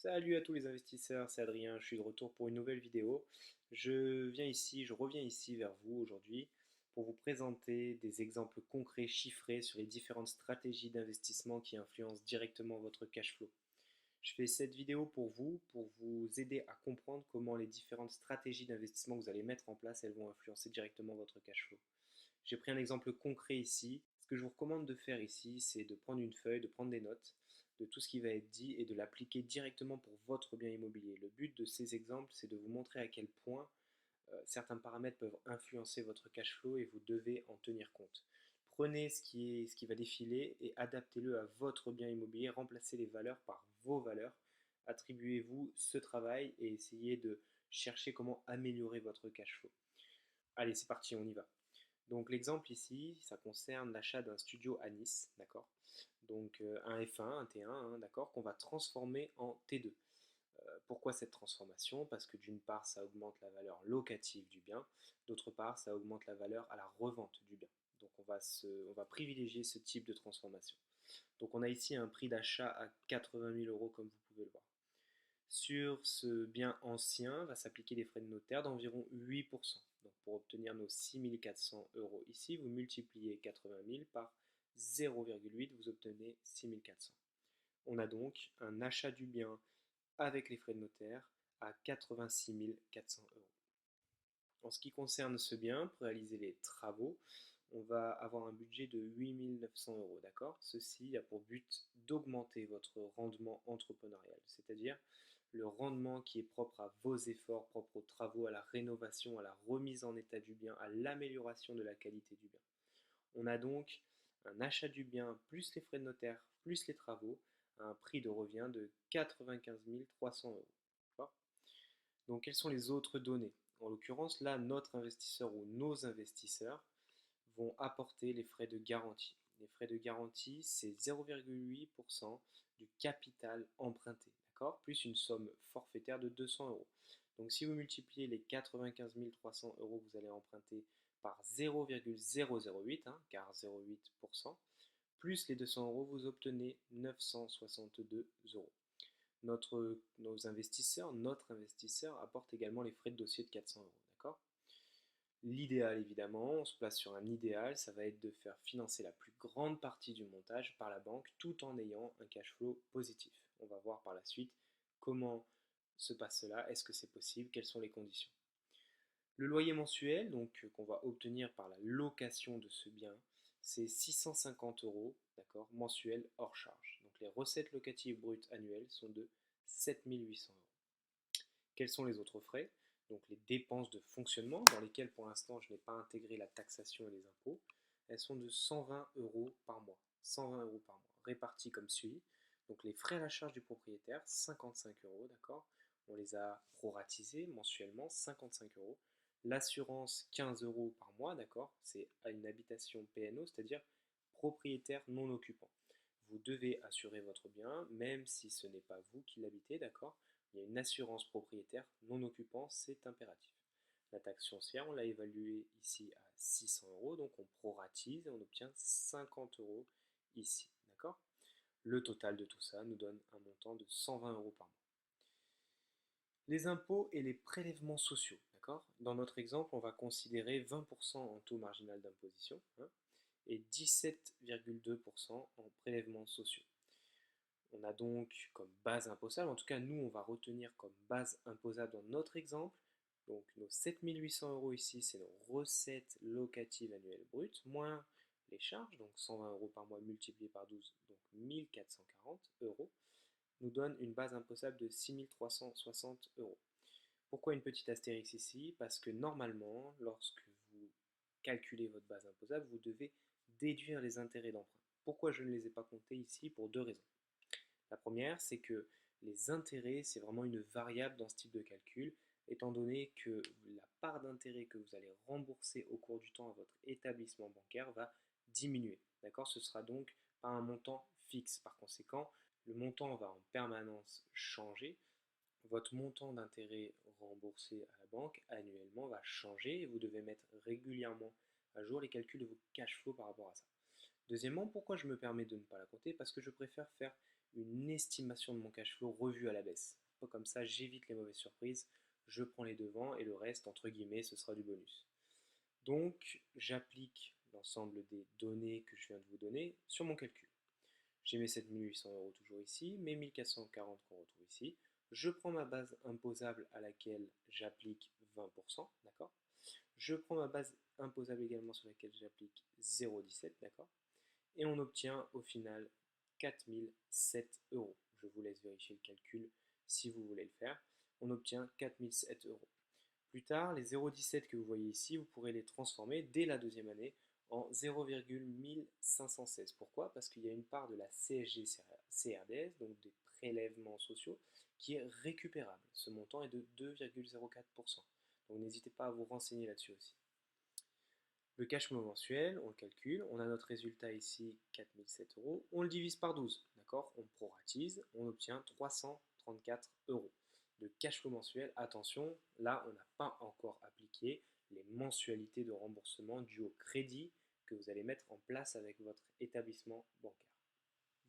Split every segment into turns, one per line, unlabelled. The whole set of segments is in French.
Salut à tous les investisseurs, c'est Adrien, je suis de retour pour une nouvelle vidéo. Je reviens ici vers vous aujourd'hui pour vous présenter des exemples concrets chiffrés sur les différentes stratégies d'investissement qui influencent directement votre cash flow. Je fais cette vidéo pour vous aider à comprendre comment les différentes stratégies d'investissement que vous allez mettre en place, elles vont influencer directement votre cash flow. J'ai pris un exemple concret ici. Ce que je vous recommande de faire ici, c'est de prendre une feuille, de prendre des notes de tout ce qui va être dit et de l'appliquer directement pour votre bien immobilier. Le but de ces exemples, c'est de vous montrer à quel point certains paramètres peuvent influencer votre cash flow et vous devez en tenir compte. Prenez ce qui va défiler et adaptez-le à votre bien immobilier, remplacez les valeurs par vos valeurs, attribuez-vous ce travail et essayez de chercher comment améliorer votre cash flow. Allez, c'est parti, on y va. Donc l'exemple ici, ça concerne l'achat d'un studio à Nice, d'accord? Donc un F1, un T1, hein, d'accord, qu'on va transformer en T2. Pourquoi cette transformation? Parce que d'une part, ça augmente la valeur locative du bien, d'autre part, ça augmente la valeur à la revente du bien. Donc on va privilégier ce type de transformation. Donc on a ici un prix d'achat à 80 000 euros comme vous pouvez le voir. Sur ce bien ancien, va s'appliquer des frais de notaire d'environ 8%. Donc pour obtenir nos 6 400 euros ici, vous multipliez 80 000 par 0,8, vous obtenez 6 400. On a donc un achat du bien avec les frais de notaire à 86 400 euros. En ce qui concerne ce bien, pour réaliser les travaux, on va avoir un budget de 8 900 euros, d'accord? Ceci a pour but d'augmenter votre rendement entrepreneurial, c'est-à-dire le rendement qui est propre à vos efforts, propre aux travaux, à la rénovation, à la remise en état du bien, à l'amélioration de la qualité du bien. On a donc un achat du bien plus les frais de notaire plus les travaux à un prix de revient de 95 300 euros. Donc quelles sont les autres données? En l'occurrence, là, notre investisseur ou nos investisseurs vont apporter les frais de garantie. Les frais de garantie, c'est 0,8% du capital emprunté, d'accord? Plus une somme forfaitaire de 200 euros. Donc si vous multipliez les 95 300 euros que vous allez emprunter par 0,008, hein, car 0,8%, plus les 200 euros, vous obtenez 962 euros. Notre investisseur apporte également les frais de dossier de 400 euros, d'accord? L'idéal, évidemment, on se place sur un idéal, ça va être de faire financer la plus grande partie du montage par la banque tout en ayant un cash flow positif. On va voir par la suite comment se passe cela, est-ce que c'est possible, quelles sont les conditions. Le loyer mensuel, donc qu'on va obtenir par la location de ce bien, c'est 650 euros, d'accord, mensuel hors charge. Donc les recettes locatives brutes annuelles sont de 7 800 euros. Quels sont les autres frais? Donc les dépenses de fonctionnement, dans lesquelles pour l'instant je n'ai pas intégré la taxation et les impôts, elles sont de 120 euros par mois. 120 euros par mois, répartis comme suit. Donc les frais à la charge du propriétaire, 55 euros, d'accord? On les a proratisés mensuellement, 55 euros. L'assurance, 15 euros par mois, d'accord? C'est à une habitation PNO, c'est-à-dire propriétaire non occupant. Vous devez assurer votre bien, même si ce n'est pas vous qui l'habitez, d'accord? Il y a une assurance propriétaire non occupant, c'est impératif. La taxe foncière, on l'a évaluée ici à 600 euros, donc on proratise et on obtient 50 euros ici, d'accord? Le total de tout ça nous donne un montant de 120 euros par mois. Les impôts et les prélèvements sociaux, d'accord? Dans notre exemple, on va considérer 20% en taux marginal d'imposition, hein, et 17,2% en prélèvements sociaux. On a donc comme base imposable, en tout cas nous on va retenir comme base imposable dans notre exemple, donc nos 7 800 euros ici c'est nos recettes locatives annuelles brutes, moins les charges, donc 120 euros par mois multiplié par 12, donc 1440 euros, nous donne une base imposable de 6 360 euros. Pourquoi une petite astérix ici? Parce que normalement, lorsque vous calculez votre base imposable, vous devez déduire les intérêts d'emprunt. Pourquoi je ne les ai pas comptés ici? Pour deux raisons. La première, c'est que les intérêts, c'est vraiment une variable dans ce type de calcul, étant donné que la part d'intérêt que vous allez rembourser au cours du temps à votre établissement bancaire va diminuer. D'accord? Ce sera donc pas un montant fixe. Par conséquent, le montant va en permanence changer. Votre montant d'intérêt remboursé à la banque annuellement va changer et vous devez mettre régulièrement à jour les calculs de vos cash flow par rapport à ça. Deuxièmement, pourquoi je me permets de ne pas la compter? Parce que je préfère faire une estimation de mon cash flow revue à la baisse. Comme ça, j'évite les mauvaises surprises, je prends les devants et le reste, entre guillemets, ce sera du bonus. Donc, j'applique l'ensemble des données que je viens de vous donner sur mon calcul. J'ai mes 7 800 € toujours ici, mes 1440 qu'on retrouve ici. Je prends ma base imposable à laquelle j'applique 20%, d'accord? Je prends ma base imposable également sur laquelle j'applique 0,17, d'accord? Et on obtient au final 4007 €. Je vous laisse vérifier le calcul si vous voulez le faire. On obtient 4007 €. Plus tard, les 0,17 que vous voyez ici, vous pourrez les transformer dès la deuxième année en 0,1516. Pourquoi? Parce qu'il y a une part de la CSG-CRDS, donc des prélèvements sociaux, qui est récupérable. Ce montant est de 2,04%. Donc n'hésitez pas à vous renseigner là-dessus aussi. Le cash flow mensuel, on le calcule, on a notre résultat ici, 4007 €, on le divise par 12, d'accord? On proratise, on obtient 334 € de cash flow mensuel. Attention, là, on n'a pas encore appliqué les mensualités de remboursement dues au crédit que vous allez mettre en place avec votre établissement bancaire.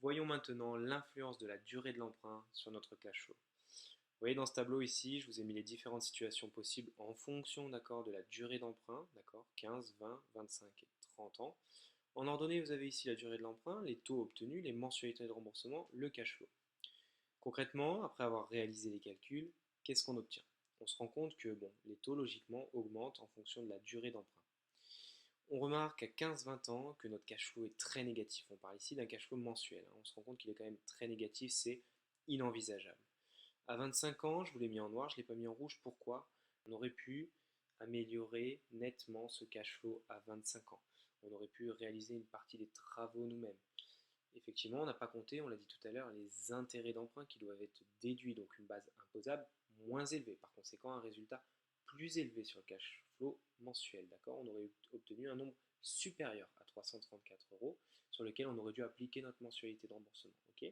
Voyons maintenant l'influence de la durée de l'emprunt sur notre cash flow. Vous voyez dans ce tableau ici, je vous ai mis les différentes situations possibles en fonction de la durée d'emprunt, 15, 20, 25 et 30 ans. En ordonnée, vous avez ici la durée de l'emprunt, les taux obtenus, les mensualités de remboursement, le cash flow. Concrètement, après avoir réalisé les calculs, qu'est-ce qu'on obtient? On se rend compte que les taux logiquement augmentent en fonction de la durée d'emprunt. On remarque à 15-20 ans que notre cash flow est très négatif. On parle ici d'un cash flow mensuel. On se rend compte qu'il est quand même très négatif, c'est inenvisageable. À 25 ans, je vous l'ai mis en noir, je ne l'ai pas mis en rouge. Pourquoi? On aurait pu améliorer nettement ce cash flow à 25 ans. On aurait pu réaliser une partie des travaux nous-mêmes. Effectivement, on n'a pas compté, on l'a dit tout à l'heure, les intérêts d'emprunt qui doivent être déduits, donc une base imposable moins élevée. Par conséquent, un résultat plus élevé sur le cash flow mensuel. D'accord? On aurait obtenu un nombre supérieur à 334 € sur lequel on aurait dû appliquer notre mensualité de remboursement. Ok?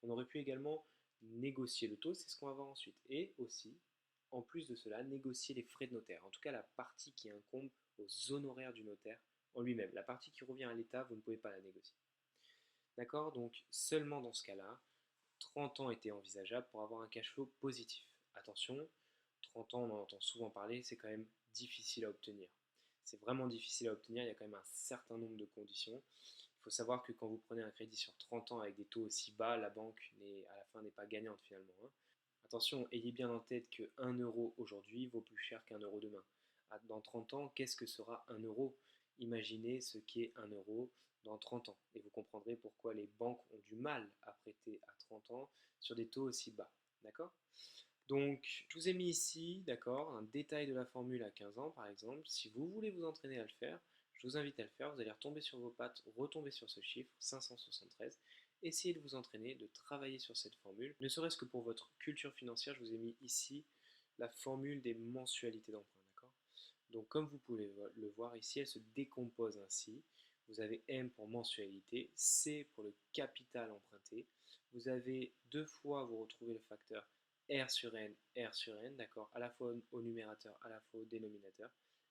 On aurait pu également négocier le taux, c'est ce qu'on va voir ensuite. Et aussi, en plus de cela, négocier les frais de notaire. En tout cas, la partie qui incombe aux honoraires du notaire en lui-même. La partie qui revient à l'État, vous ne pouvez pas la négocier. D'accord? Donc, seulement dans ce cas-là, 30 ans était envisageable pour avoir un cash flow positif. Attention, 30 ans, on en entend souvent parler, c'est quand même difficile à obtenir. C'est vraiment difficile à obtenir, il y a quand même un certain nombre de conditions. Il faut savoir que quand vous prenez un crédit sur 30 ans avec des taux aussi bas, la banque à la fin n'est pas gagnante finalement, hein. Attention, ayez bien en tête que 1 euro aujourd'hui vaut plus cher qu'un euro demain. Dans 30 ans, qu'est-ce que sera 1 euro? Imaginez ce qu'est 1 euro dans 30 ans. Et vous comprendrez pourquoi les banques ont du mal à prêter à 30 ans sur des taux aussi bas. D'accord? Donc, je vous ai mis ici, d'accord, un détail de la formule à 15 ans, par exemple. Si vous voulez vous entraîner à le faire, je vous invite à le faire. Vous allez retomber sur vos pattes, retomber sur ce chiffre, 573. Essayez de vous entraîner, de travailler sur cette formule. Ne serait-ce que pour votre culture financière, je vous ai mis ici la formule des mensualités d'emprunt, d'accord? Donc, comme vous pouvez le voir ici, elle se décompose ainsi. Vous avez M pour mensualité, C pour le capital emprunté. Vous avez deux fois, vous retrouvez le facteur R sur N, d'accord, à la fois au numérateur, à la fois au dénominateur.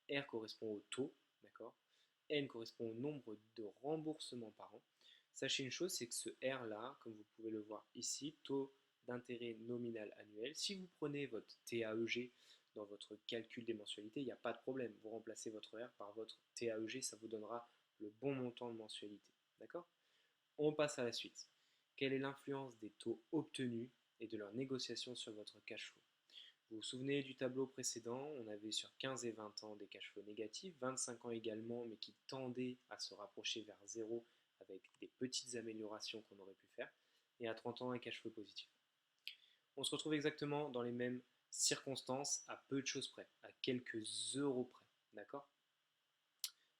R correspond au taux, d'accord. N correspond au nombre de remboursements par an. Sachez une chose, c'est que ce R là, comme vous pouvez le voir ici, taux d'intérêt nominal annuel, si vous prenez votre TAEG dans votre calcul des mensualités, il n'y a pas de problème. Vous remplacez votre R par votre TAEG, ça vous donnera le bon montant de mensualité. D'accord? On passe à la suite. Quelle est l'influence des taux obtenus et de leur négociation sur votre cash flow? Vous vous souvenez du tableau précédent, on avait sur 15 et 20 ans des cash flows négatifs, 25 ans également, mais qui tendaient à se rapprocher vers zéro avec des petites améliorations qu'on aurait pu faire, et à 30 ans un cash flow positif. On se retrouve exactement dans les mêmes circonstances, à peu de choses près, à quelques euros près, d'accord?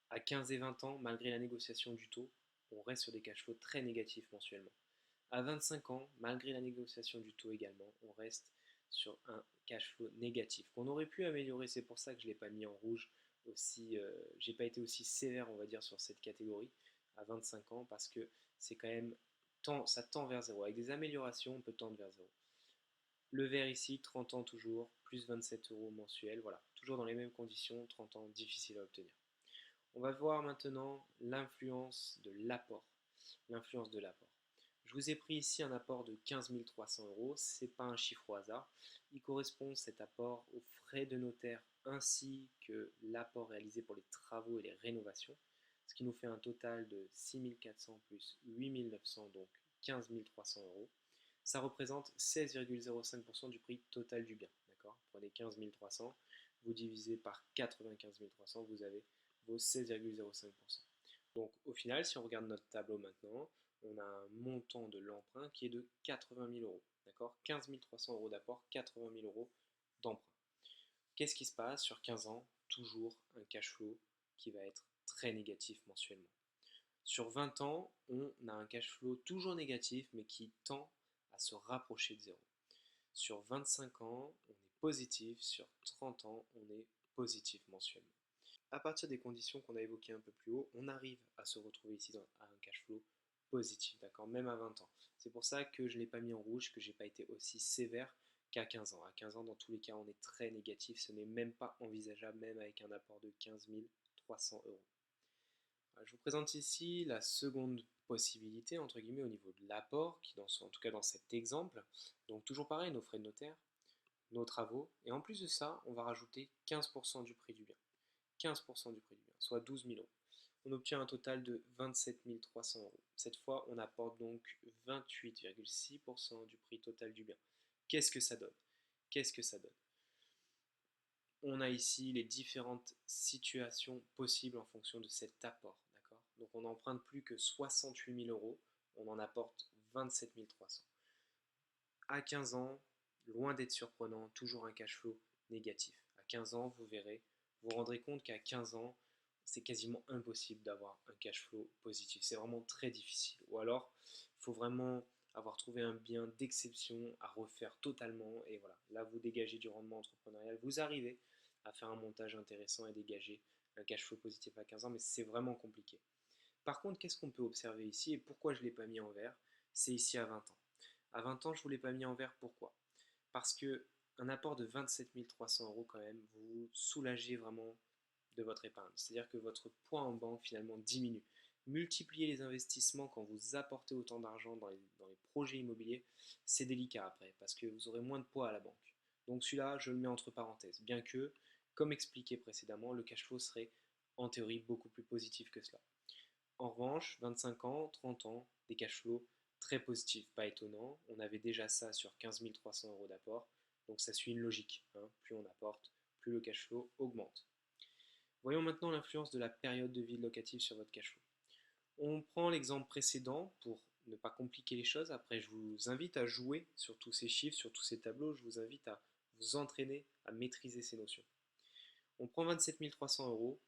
À 15 et 20 ans, malgré la négociation du taux, on reste sur des cash flows très négatifs mensuellement. À 25 ans, malgré la négociation du taux également, on reste sur un cash flow négatif qu'on aurait pu améliorer. C'est pour ça que je ne l'ai pas mis en rouge aussi. J'ai pas été aussi sévère, on va dire, sur cette catégorie à 25 ans parce que c'est quand même ça tend vers zéro. Avec des améliorations, on peut tendre vers zéro. Le vert ici, 30 ans toujours, plus 27 € mensuels. Voilà, toujours dans les mêmes conditions, 30 ans, difficile à obtenir. On va voir maintenant l'influence de l'apport. L'influence de l'apport. Je vous ai pris ici un apport de 15 300 euros, ce n'est pas un chiffre au hasard. Il correspond cet apport aux frais de notaire ainsi que l'apport réalisé pour les travaux et les rénovations, ce qui nous fait un total de 6 400 plus 8 900, donc 15 300 euros. Ça représente 16,05% du prix total du bien. D'accord. Prenez 15 300, vous divisez par 95 300, vous avez vos 16,05%. Donc au final, si on regarde notre tableau maintenant, on a un montant de l'emprunt qui est de 80 000 euros. D'accord. 15 300 euros d'apport, 80 000 euros d'emprunt. Qu'est-ce qui se passe sur 15 ans? Toujours un cash flow qui va être très négatif mensuellement. Sur 20 ans, on a un cash flow toujours négatif, mais qui tend à se rapprocher de zéro. Sur 25 ans, on est positif. Sur 30 ans, on est positif mensuellement. À partir des conditions qu'on a évoquées un peu plus haut, on arrive à se retrouver ici à un cash flow positif, d'accord, même à 20 ans. C'est pour ça que je ne l'ai pas mis en rouge, que je n'ai pas été aussi sévère qu'à 15 ans. À 15 ans, dans tous les cas, on est très négatif. Ce n'est même pas envisageable, même avec un apport de 15 300 euros. Je vous présente ici la seconde possibilité, entre guillemets, au niveau de l'apport, qui en tout cas dans cet exemple. Donc toujours pareil, nos frais de notaire, nos travaux, et en plus de ça, on va rajouter 15% du prix du bien. 15% du prix du bien, soit 12 000 euros. On obtient un total de 27 300 euros. Cette fois, on apporte donc 28,6% du prix total du bien. Qu'est-ce que ça donne? Qu'est-ce que ça donne? On a ici les différentes situations possibles en fonction de cet apport. D'accord. Donc on n'emprunte plus que 68 000 euros, on en apporte 27 300. À 15 ans, loin d'être surprenant, toujours un cash flow négatif. À 15 ans, vous verrez, vous vous rendrez compte qu'à 15 ans, c'est quasiment impossible d'avoir un cash flow positif. C'est vraiment très difficile. Ou alors, il faut vraiment avoir trouvé un bien d'exception à refaire totalement. Et voilà, là, vous dégagez du rendement entrepreneurial. Vous arrivez à faire un montage intéressant et dégager un cash flow positif à 15 ans, mais c'est vraiment compliqué. Par contre, qu'est-ce qu'on peut observer ici et pourquoi je ne l'ai pas mis en vert? C'est ici à 20 ans. À 20 ans, je ne vous l'ai pas mis en vert, pourquoi? Parce que un apport de 27 300 euros quand même, vous soulagez vraiment de votre épargne. C'est-à-dire que votre poids en banque finalement diminue. Multiplier les investissements quand vous apportez autant d'argent dans les projets immobiliers, c'est délicat après, parce que vous aurez moins de poids à la banque. Donc celui-là, je le mets entre parenthèses, bien que, comme expliqué précédemment, le cash flow serait en théorie beaucoup plus positif que cela. En revanche, 25 ans, 30 ans, des cash flows très positifs, pas étonnant. On avait déjà ça sur 15 300 euros d'apport, donc ça suit une logique, hein. Plus on apporte, plus le cash flow augmente. Voyons maintenant l'influence de la période de vie locative sur votre cash flow. On prend l'exemple précédent pour ne pas compliquer les choses. Après, je vous invite à jouer sur tous ces chiffres, sur tous ces tableaux. Je vous invite à vous entraîner à maîtriser ces notions. On prend 27 300 euros,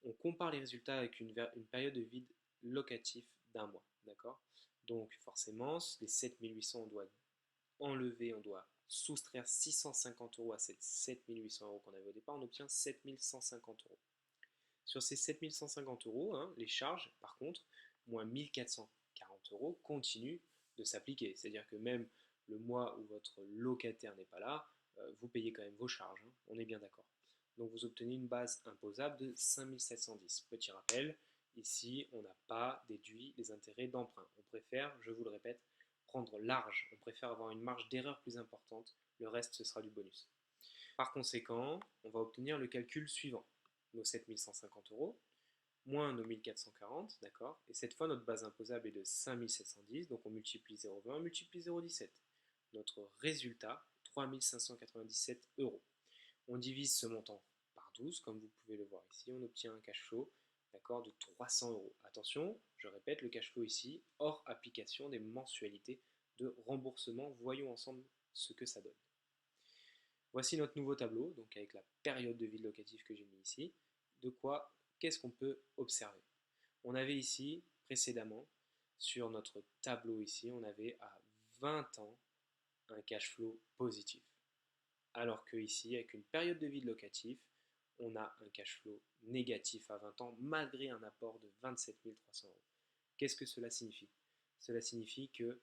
on compare les résultats avec une période de vide locatif d'un mois. D'accord. Donc forcément, les 7 800, on doit enlever, on doit soustraire 650 euros à ces 7 800 euros qu'on avait au départ, on obtient 7 150 euros. Sur ces 7 150 euros, hein, les charges, par contre, moins 1 440 euros, continuent de s'appliquer. C'est-à-dire que même le mois où votre locataire n'est pas là, vous payez quand même vos charges, hein, on est bien d'accord. Donc vous obtenez une base imposable de 5 710. Petit rappel, ici on n'a pas déduit les intérêts d'emprunt. On préfère, je vous le répète, prendre large. On préfère avoir une marge d'erreur plus importante. Le reste, ce sera du bonus. Par conséquent, on va obtenir le calcul suivant. Nos 7 150 euros, moins nos 1440, d'accord. Et cette fois, notre base imposable est de 5 710, donc on multiplie 0,20, on multiplie 0,17. Notre résultat, 3 597 euros. On divise ce montant par 12, comme vous pouvez le voir ici, on obtient un cash flow, d'accord, de 300 euros. Attention, je répète, le cash flow ici, hors application des mensualités de remboursement. Voyons ensemble ce que ça donne. Voici notre nouveau tableau, donc avec la période de vie locative que j'ai mis ici. Qu'est-ce qu'on peut observer? On avait ici, précédemment, sur notre tableau ici, on avait à 20 ans un cash flow positif. Alors que ici, avec une période de vie locative, on a un cash flow négatif à 20 ans, malgré un apport de 27 300 euros. Qu'est-ce que cela signifie? Cela signifie que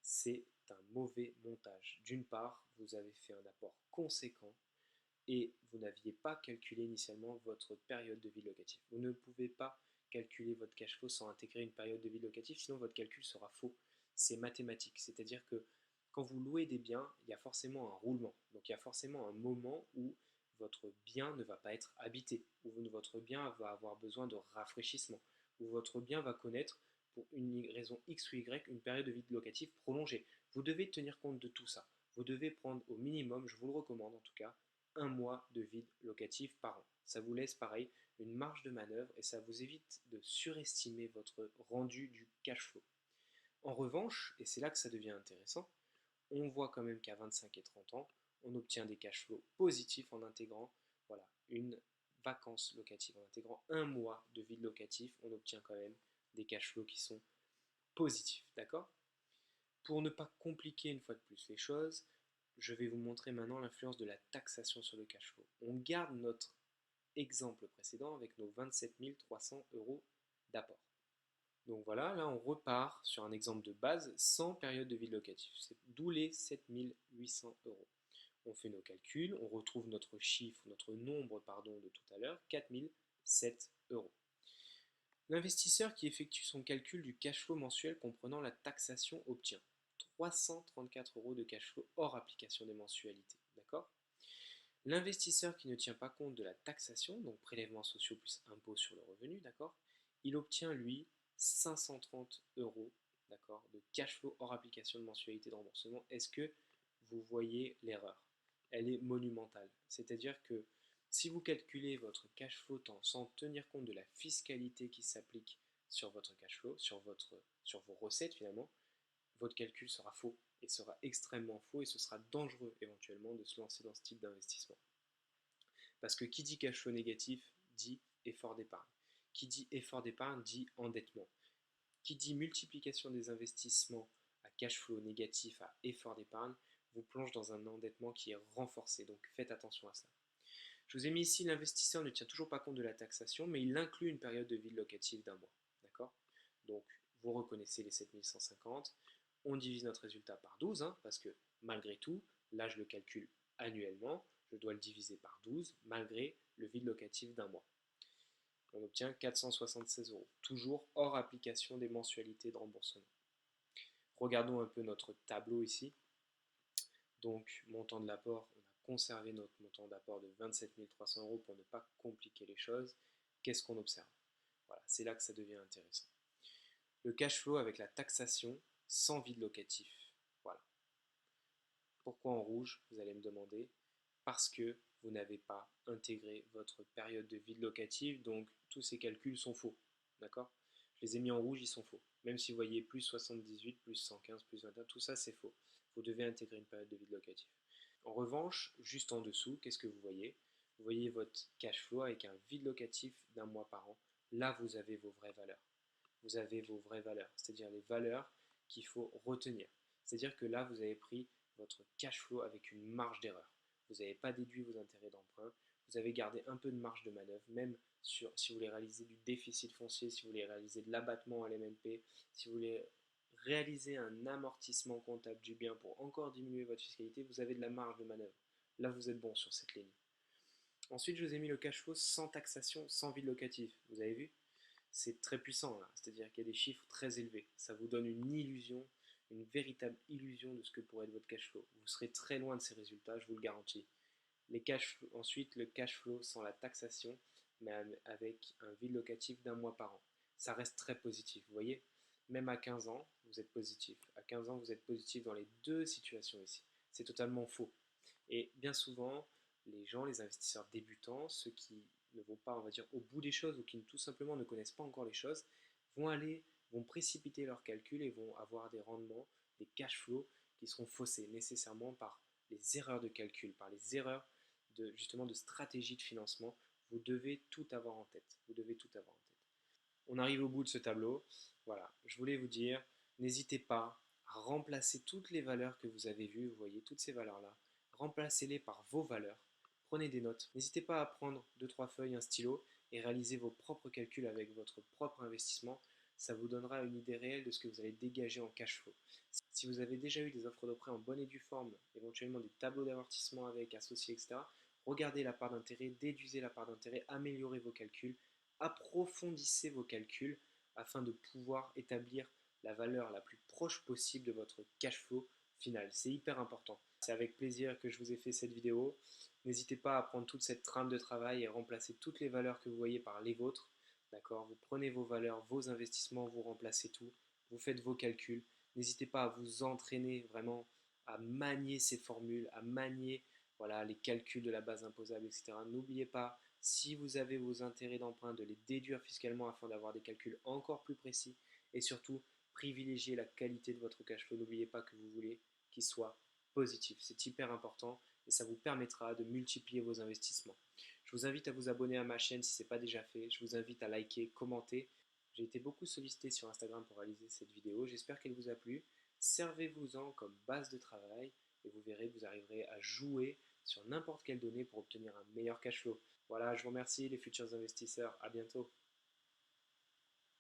c'est un mauvais montage. D'une part, vous avez fait un apport conséquent et vous n'aviez pas calculé initialement votre période de vie locative. Vous ne pouvez pas calculer votre cash flow sans intégrer une période de vie locative, sinon votre calcul sera faux. c'est mathématique. C'est-à-dire que quand vous louez des biens, il y a forcément un roulement. Donc il y a forcément un moment où votre bien ne va pas être habité, où votre bien va avoir besoin de rafraîchissement, où votre bien va connaître, pour une raison X ou Y, une période de vie locative prolongée. Vous devez tenir compte de tout ça. Vous devez prendre au minimum, je vous le recommande en tout cas, un mois de vide locatif par an. Ça vous laisse pareil une marge de manœuvre et ça vous évite de surestimer votre rendu du cash flow. En revanche, et c'est là que ça devient intéressant, on voit quand même qu'à 25 et 30 ans, on obtient des cash flows positifs en intégrant voilà, une vacance locative. En intégrant un mois de vide locatif, on obtient quand même des cash flows qui sont positifs. D'accord? Pour ne pas compliquer une fois de plus les choses, je vais vous montrer maintenant l'influence de la taxation sur le cash flow. On garde notre exemple précédent avec nos 27 300 euros d'apport. Donc voilà, là on repart sur un exemple de base sans période de vide locatif, d'où les 7 800 euros. On fait nos calculs, on retrouve notre chiffre, notre nombre pardon, de tout à l'heure, 4007 euros. L'investisseur qui effectue son calcul du cash flow mensuel comprenant la taxation obtient 334 euros de cash flow hors application des mensualités. D'accord? L'investisseur qui ne tient pas compte de la taxation, donc prélèvements sociaux plus impôt sur le revenu, d'accord, il obtient lui 530 euros, d'accord, de cash flow hors application de mensualité de remboursement. Est-ce que vous voyez l'erreur? Elle est monumentale. C'est-à-dire que si vous calculez votre cash flow sans tenir compte de la fiscalité qui s'applique sur votre cash flow, sur vos recettes finalement, votre calcul sera faux et sera extrêmement faux et ce sera dangereux éventuellement de se lancer dans ce type d'investissement. Parce que qui dit cash flow négatif dit effort d'épargne. Qui dit effort d'épargne dit endettement. Qui dit multiplication des investissements à cash flow négatif à effort d'épargne vous plonge dans un endettement qui est renforcé. Donc faites attention à cela. Je vous ai mis ici l'investisseur ne tient toujours pas compte de la taxation, mais il inclut une période de vide locative d'un mois. D'accord? Donc vous reconnaissez les 7150. On divise notre résultat par 12, parce que malgré tout, là je le calcule annuellement, je dois le diviser par 12 malgré le vide locatif d'un mois. On obtient 476 euros, toujours hors application des mensualités de remboursement. Regardons un peu notre tableau ici. Donc, montant de l'apport, on a conservé notre montant d'apport de 27 300 euros pour ne pas compliquer les choses. Qu'est-ce qu'on observe? Voilà, c'est là que ça devient intéressant. Le cash flow avec la taxation sans vide locatif. Voilà. Pourquoi en rouge, vous allez me demander? Parce que vous n'avez pas intégré votre période de vide locative, donc tous ces calculs sont faux. D'accord? Je les ai mis en rouge, ils sont faux. Même si vous voyez plus 78, plus 115, plus 21, tout ça c'est faux. Vous devez intégrer une période de vide locatif. En revanche, juste en dessous, qu'est-ce que vous voyez? Vous voyez votre cash flow avec un vide locatif d'un mois par an. Là, vous avez vos vraies valeurs. Vous avez vos vraies valeurs, c'est-à-dire les valeurs qu'il faut retenir. C'est-à-dire que là, vous avez pris votre cash flow avec une marge d'erreur. Vous n'avez pas déduit vos intérêts d'emprunt, vous avez gardé un peu de marge de manœuvre, même si vous voulez réaliser du déficit foncier, si vous voulez réaliser de l'abattement à l'MNP, si vous voulez réaliser un amortissement comptable du bien pour encore diminuer votre fiscalité, vous avez de la marge de manœuvre. Là, vous êtes bon sur cette ligne. Ensuite, je vous ai mis le cash flow sans taxation, sans vide locatif. Vous avez vu? C'est très puissant là, c'est-à-dire qu'il y a des chiffres très élevés. Ça vous donne une illusion, une véritable illusion de ce que pourrait être votre cash flow. Vous serez très loin de ces résultats, je vous le garantis. Ensuite, le cash flow sans la taxation, mais avec un vide locatif d'un mois par an. Ça reste très positif, vous voyez? Même à 15 ans, vous êtes positif. À 15 ans, vous êtes positif dans les deux situations ici. C'est totalement faux. Et bien souvent, les gens, les investisseurs débutants, ceux qui ne vont pas, on va dire, au bout des choses ou qui tout simplement ne connaissent pas encore les choses, vont précipiter leurs calculs et vont avoir des rendements, des cash flows qui seront faussés nécessairement par les erreurs de calcul, par les erreurs justement de stratégie de financement. Vous devez tout avoir en tête. Vous devez tout avoir en tête. On arrive au bout de ce tableau. Voilà, je voulais vous dire, n'hésitez pas à remplacer toutes les valeurs que vous avez vues. Vous voyez toutes ces valeurs-là. Remplacez-les par vos valeurs. Prenez des notes. N'hésitez pas à prendre 2-3 feuilles, un stylo et réaliser vos propres calculs avec votre propre investissement. Ça vous donnera une idée réelle de ce que vous allez dégager en cash flow. Si vous avez déjà eu des offres de prêt en bonne et due forme, éventuellement des tableaux d'amortissement avec associés, etc., regardez la part d'intérêt, déduisez la part d'intérêt, améliorez vos calculs, approfondissez vos calculs afin de pouvoir établir la valeur la plus proche possible de votre cash flow final. C'est hyper important. C'est avec plaisir que je vous ai fait cette vidéo. N'hésitez pas à prendre toute cette trame de travail et remplacer toutes les valeurs que vous voyez par les vôtres. D'accord? Vous prenez vos valeurs, vos investissements, vous remplacez tout, vous faites vos calculs. N'hésitez pas à vous entraîner vraiment à manier ces formules, à manier voilà, les calculs de la base imposable, etc. N'oubliez pas, si vous avez vos intérêts d'emprunt, de les déduire fiscalement afin d'avoir des calculs encore plus précis et surtout privilégier la qualité de votre cash flow. N'oubliez pas que vous voulez qu'il soit positif. C'est hyper important et ça vous permettra de multiplier vos investissements. Je vous invite à vous abonner à ma chaîne si ce n'est pas déjà fait. Je vous invite à liker, commenter. J'ai été beaucoup sollicité sur Instagram pour réaliser cette vidéo. J'espère qu'elle vous a plu. Servez-vous-en comme base de travail et vous verrez que vous arriverez à jouer sur n'importe quelle donnée pour obtenir un meilleur cash flow. Voilà, je vous remercie les futurs investisseurs. À bientôt.